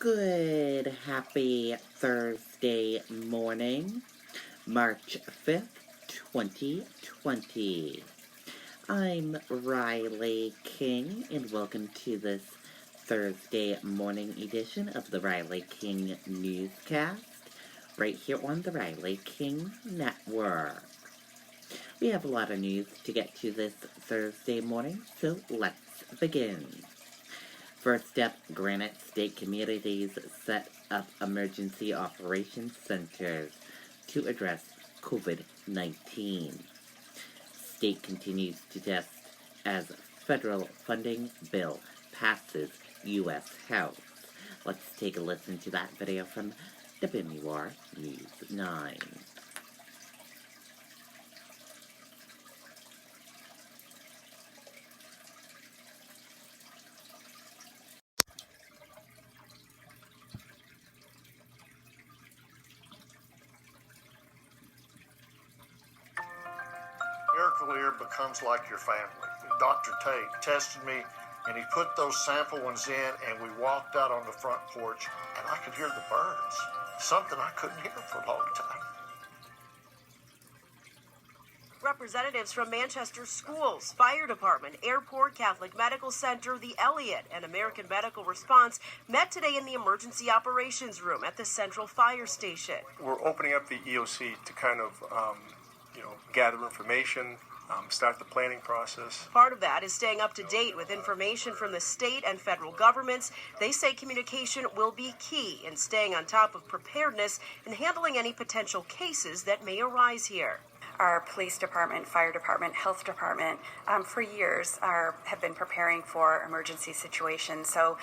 Good, happy Thursday morning, March 5th, 2020. I'm Riley King, and welcome to this Thursday morning edition of the Riley King Newscast, right here on the Riley King Network. We have a lot of news to get to this Thursday morning, so let's begin. First up, Granite State communities set up emergency operations centers to address COVID-19. State continues to test as federal funding bill passes U.S. House. Let's take a listen to that video from WMUR News 9. Becomes like your family. Dr. Tate tested me, and he put those sample ones in, and we walked out on the front porch, and I could hear the birds, something I couldn't hear for a long time. Representatives from Manchester Schools, Fire Department, Airport, Catholic Medical Center, the Elliott, and American Medical Response met today in the Emergency Operations Room at the Central Fire Station. We're opening up the EOC to kind of, gather information, start the planning process. Part of that is staying up to date with information from the state and federal governments. They say communication will be key in staying on top of preparedness and handling any potential cases that may arise here. Our police department, fire department, health department, for years have been preparing for emergency situations. So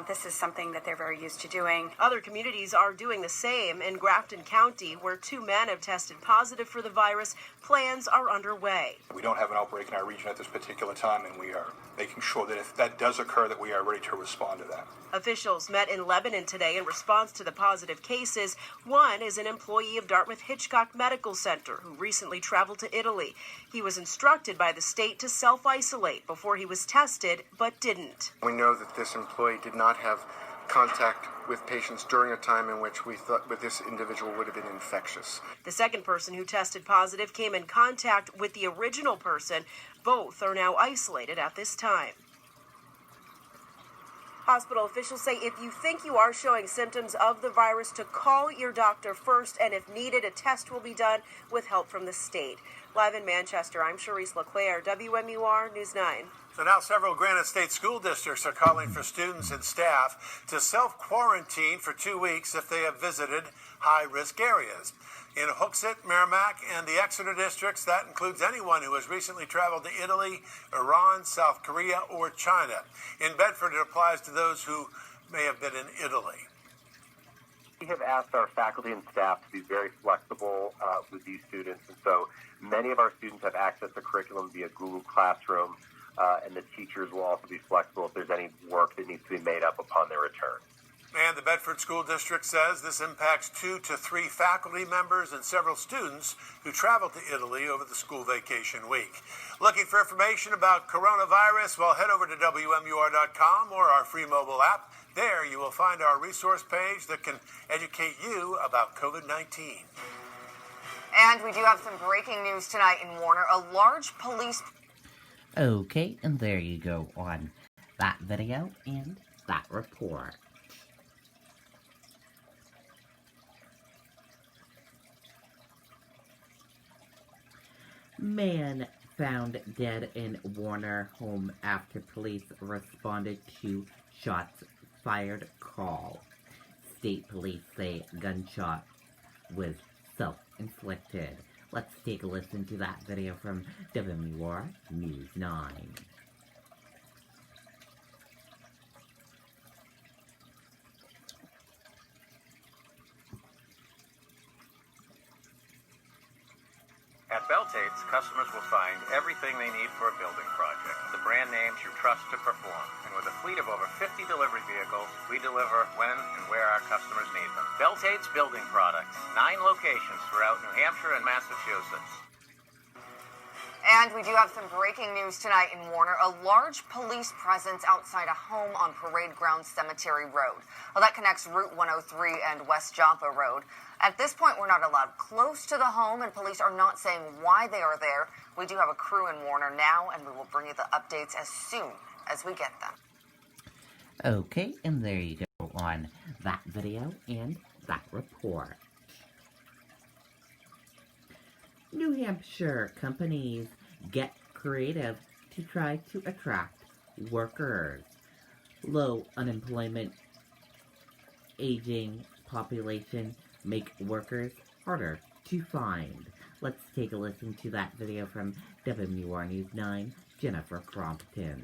this is something that they're very used to doing. Other communities are doing the same. In Grafton County, where 2 men have tested positive for the virus, plans are underway. We don't have an outbreak in our region at this particular time, and we are making sure that if that does occur, that we are ready to respond to that. Officials met in Lebanon today in response to the positive cases. One is an employee of Dartmouth-Hitchcock Medical Center who recently traveled to Italy. He was instructed by the state to self-isolate before he was tested, but didn't. We know that this employee did not have contact with patients during a time in which we thought that this individual would have been infectious. The second person who tested positive came in contact with the original person. Both are now isolated at this time. Hospital officials say if you think you are showing symptoms of the virus, to call your doctor first, and if needed, a test will be done with help from the state. Live in Manchester, I'm Charisse LeClaire, WMUR News 9. So now several Granite State school districts are calling for students and staff to self-quarantine for 2 weeks if they have visited high-risk areas. In Hooksett, Merrimack, and the Exeter districts, that includes anyone who has recently traveled to Italy, Iran, South Korea, or China. In Bedford, it applies to those who may have been in Italy. We have asked our faculty and staff to be very flexible with these students, and so many of our students have access to curriculum via Google Classroom, and the teachers will also be flexible if there's any work that needs to be made up upon their return. And the Bedford School District says this impacts 2 to 3 faculty members and several students who traveled to Italy over the school vacation week. Looking for information about coronavirus? Well, head over to WMUR.com or our free mobile app. There you will find our resource page that can educate you about COVID-19. And we do have some breaking news tonight in Warner. A large police... Okay, and there you go on that video and that report. Man found dead in Warner home after police responded to shots fired call. State police say gunshot was self-inflicted. Let's take a listen to that video from WMUR News 9. At Beltate's, customers will find everything they need for a building project. The brand names you trust to perform. And with a fleet of over 50 delivery vehicles, we deliver when and where our customers need them. Beltate's Building Products. 9 locations throughout New Hampshire and Massachusetts. And we do have some breaking news tonight in Warner. A large police presence outside a home on Parade Ground Cemetery Road. Well, that connects Route 103 and West Joppa Road. At this point, we're not allowed close to the home, and police are not saying why they are there. We do have a crew in Warner now, and we will bring you the updates as soon as we get them. Okay, and there you go on that video and that report. New Hampshire companies get creative to try to attract workers. Low unemployment, aging population make workers harder to find. Let's take a listen to that video from WR News 9, Jennifer Crompton.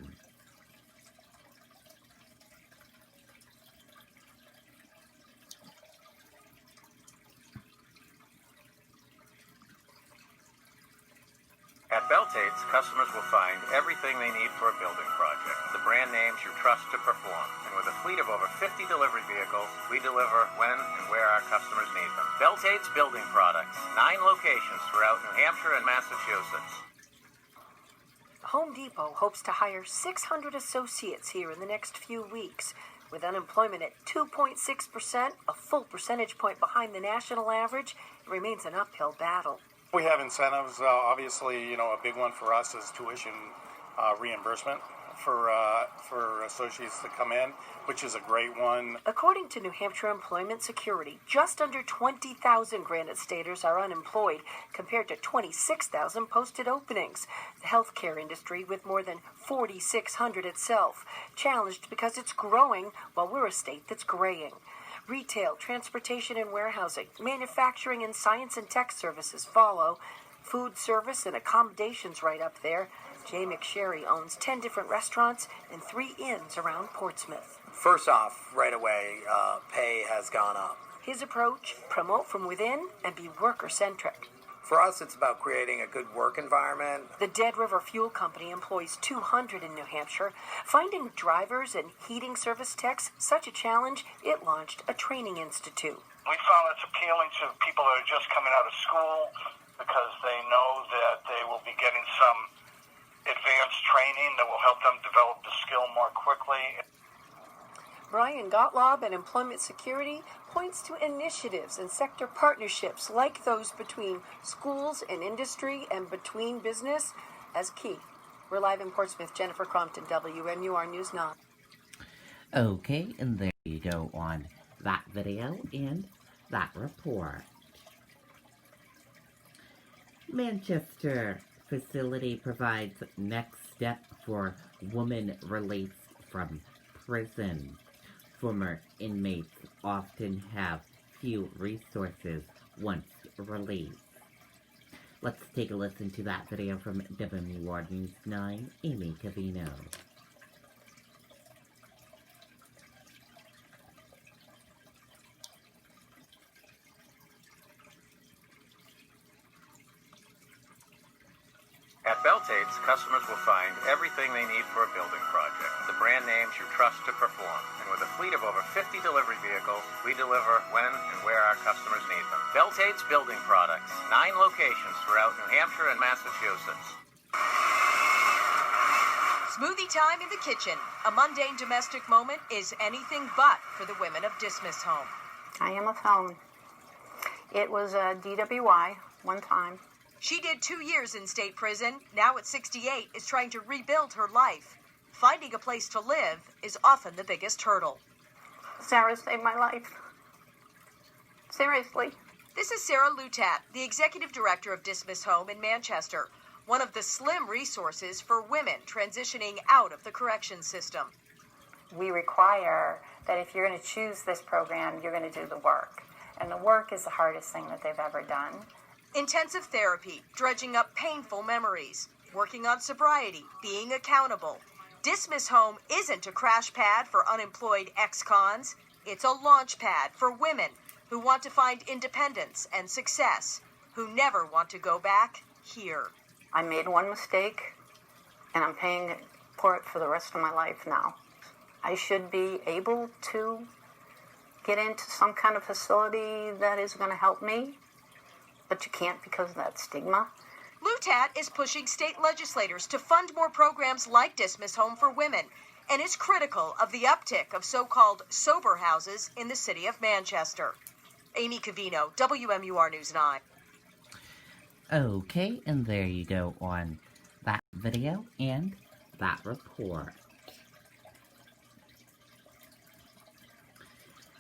At Beltate's, customers will find everything they need for a building project. The brand names you trust to perform. And with a fleet of over 50 delivery vehicles, we deliver when and where our customers need them. Beltate's Building Products. 9 locations throughout New Hampshire and Massachusetts. Home Depot hopes to hire 600 associates here in the next few weeks. With unemployment at 2.6%, a full percentage point behind the national average, it remains an uphill battle. We have incentives. Obviously, a big one for us is tuition reimbursement for associates that come in, which is a great one. According to New Hampshire Employment Security, just under 20,000 Granite Staters are unemployed compared to 26,000 posted openings. The healthcare industry, with more than 4,600 itself, challenged because it's growing while we're a state that's graying. Retail, transportation and warehousing, manufacturing and science and tech services follow. Food service and accommodations right up there. Jay McSherry owns 10 different restaurants and 3 inns around Portsmouth. First off, right away, pay has gone up. His approach, promote from within and be worker-centric. For us, it's about creating a good work environment. The Dead River Fuel Company employs 200 in New Hampshire. Finding drivers and heating service techs such a challenge, it launched a training institute. We found it's appealing to people that are just coming out of school because they know that they will be getting some advanced training that will help them develop the skill more quickly. Brian Gottlob at Employment Security points to initiatives and sector partnerships like those between schools and industry and between business as key. We're live in Portsmouth. Jennifer Crompton, WMUR News 9. Okay, and there you go on that video and that report. Manchester facility provides next step for woman released from prison. Former inmates often have few resources once released. Let's take a listen to that video from WMUR News 9, Amy Cavino. At Beltate's, customers will find everything they need for a building project. The brand names you trust to perform. And with a fleet of over 50 delivery vehicles, we deliver when and where our customers need them. Beltate's Building Products. 9 locations throughout New Hampshire and Massachusetts. Smoothie time in the kitchen. A mundane domestic moment is anything but for the women of Dismiss Home. I am a felon. It was a DWI one time. She did 2 years in state prison, now at 68 is trying to rebuild her life. Finding a place to live is often the biggest hurdle. Sarah saved my life. Seriously. This is Sarah Lutat, the executive director of Dismiss Home in Manchester, one of the slim resources for women transitioning out of the correction system. We require that if you're going to choose this program, you're going to do the work. And the work is the hardest thing that they've ever done. Intensive therapy, dredging up painful memories, working on sobriety, being accountable. Dismiss Home isn't a crash pad for unemployed ex-cons. It's a launch pad for women who want to find independence and success, who never want to go back here. I made one mistake, and I'm paying for it for the rest of my life now. I should be able to get into some kind of facility that is going to help me, but you can't because of that stigma. LUTAT is pushing state legislators to fund more programs like Dismiss Home for Women, and is critical of the uptick of so-called sober houses in the city of Manchester. Amy Cavino, WMUR News 9. Okay, and there you go on that video and that report.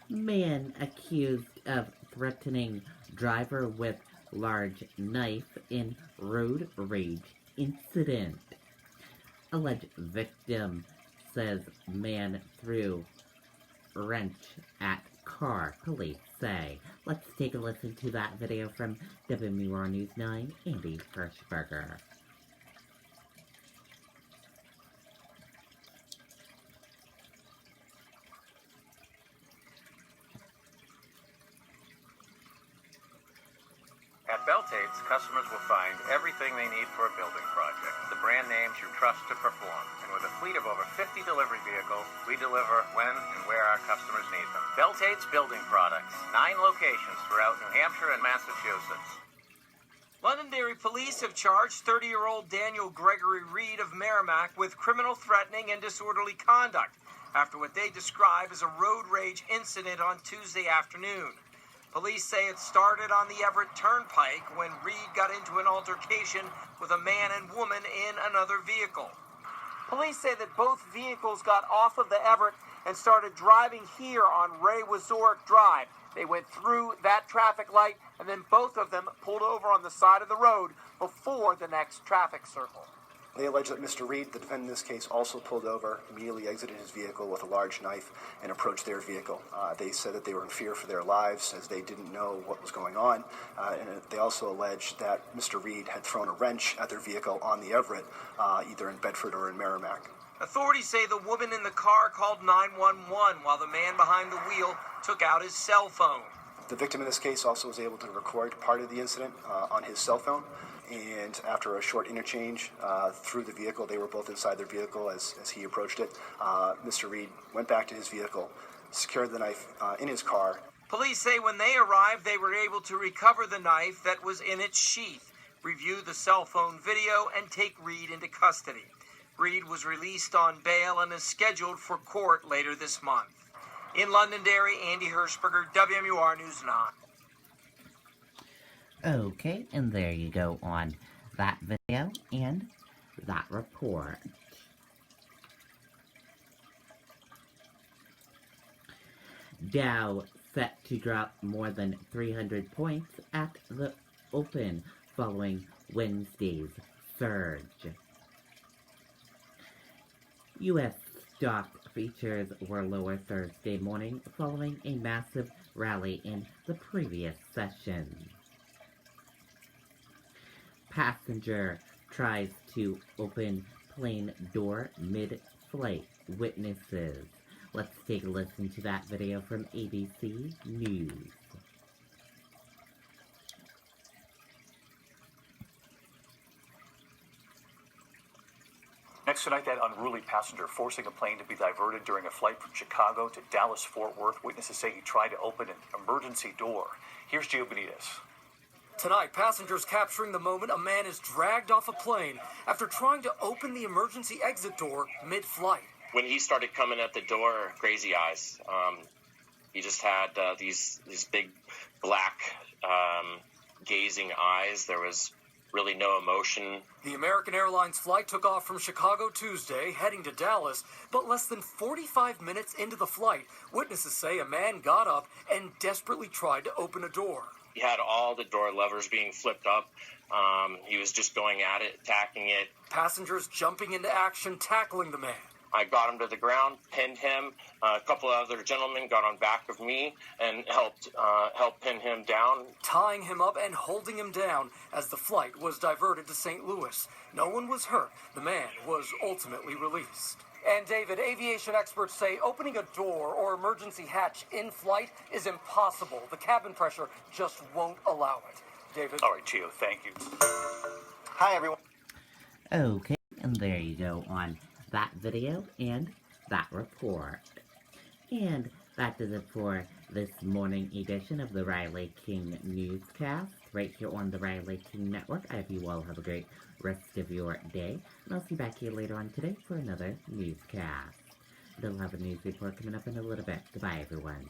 Man accused of threatening driver with large knife in road rage incident. Alleged victim says man threw wrench at car, police say. Let's take a listen to that video from WMUR News 9, Andy Hirschberger. At Beltates, customers will find everything they need for a building project. The brand names you trust to perform. And with a fleet of over 50 delivery vehicles, we deliver when and where our customers need them. Beltates Building Products. 9 locations throughout New Hampshire and Massachusetts. Londonderry police have charged 30-year-old Daniel Gregory Reed of Merrimack with criminal threatening and disorderly conduct after what they describe as a road rage incident on Tuesday afternoon. Police say it started on the Everett Turnpike when Reed got into an altercation with a man and woman in another vehicle. Police say that both vehicles got off of the Everett and started driving here on Ray Wazorek Drive. They went through that traffic light, and then both of them pulled over on the side of the road before the next traffic circle. They allege that Mr. Reed, the defendant in this case, also pulled over, immediately exited his vehicle with a large knife, and approached their vehicle. They said that they were in fear for their lives as they didn't know what was going on. And they also allege that Mr. Reed had thrown a wrench at their vehicle on the Everett, either in Bedford or in Merrimack. Authorities say the woman in the car called 911 while the man behind the wheel took out his cell phone. The victim in this case also was able to record part of the incident on his cell phone. And after a short interchange through the vehicle, they were both inside their vehicle as he approached it. Mr. Reed went back to his vehicle, secured the knife in his car. Police say when they arrived, they were able to recover the knife that was in its sheath, review the cell phone video, and take Reed into custody. Reed was released on bail and is scheduled for court later this month. In Londonderry, Andy Hirschberger, WMUR News 9. Okay, and there you go on that video and that report. Dow set to drop more than 300 points at the open following Wednesday's surge. U.S. stock futures were lower Thursday morning following a massive rally in the previous session. Passenger tries to open plane door mid-flight, witnesses. Let's take a listen to that video from ABC News. Next tonight, that unruly passenger forcing a plane to be diverted during a flight from Chicago to Dallas-Fort Worth. Witnesses say he tried to open an emergency door. Here's Gio Benitez. Tonight, passengers capturing the moment a man is dragged off a plane after trying to open the emergency exit door mid-flight. When he started coming at the door, crazy eyes. He just had these big black gazing eyes. There was really no emotion. The American Airlines flight took off from Chicago Tuesday, heading to Dallas, but less than 45 minutes into the flight, witnesses say a man got up and desperately tried to open a door. He had all the door levers being flipped up. He was just going at it, attacking it. Passengers jumping into action, tackling the man. I got him to the ground, pinned him. A couple of other gentlemen got on back of me and helped pin him down. Tying him up and holding him down as the flight was diverted to St. Louis. No one was hurt. The man was ultimately released. And David, aviation experts say opening a door or emergency hatch in flight is impossible. The cabin pressure just won't allow it. David? All right, Gio, thank you. Hi, everyone. Okay, and there you go on that video and that report. And That does it for this morning edition of the Riley King Newscast, right here on the Riley King Network. I hope you all have a great rest of your day, and I'll see you back here later on today for another newscast. They'll have a news report coming up in a little bit. Goodbye, everyone.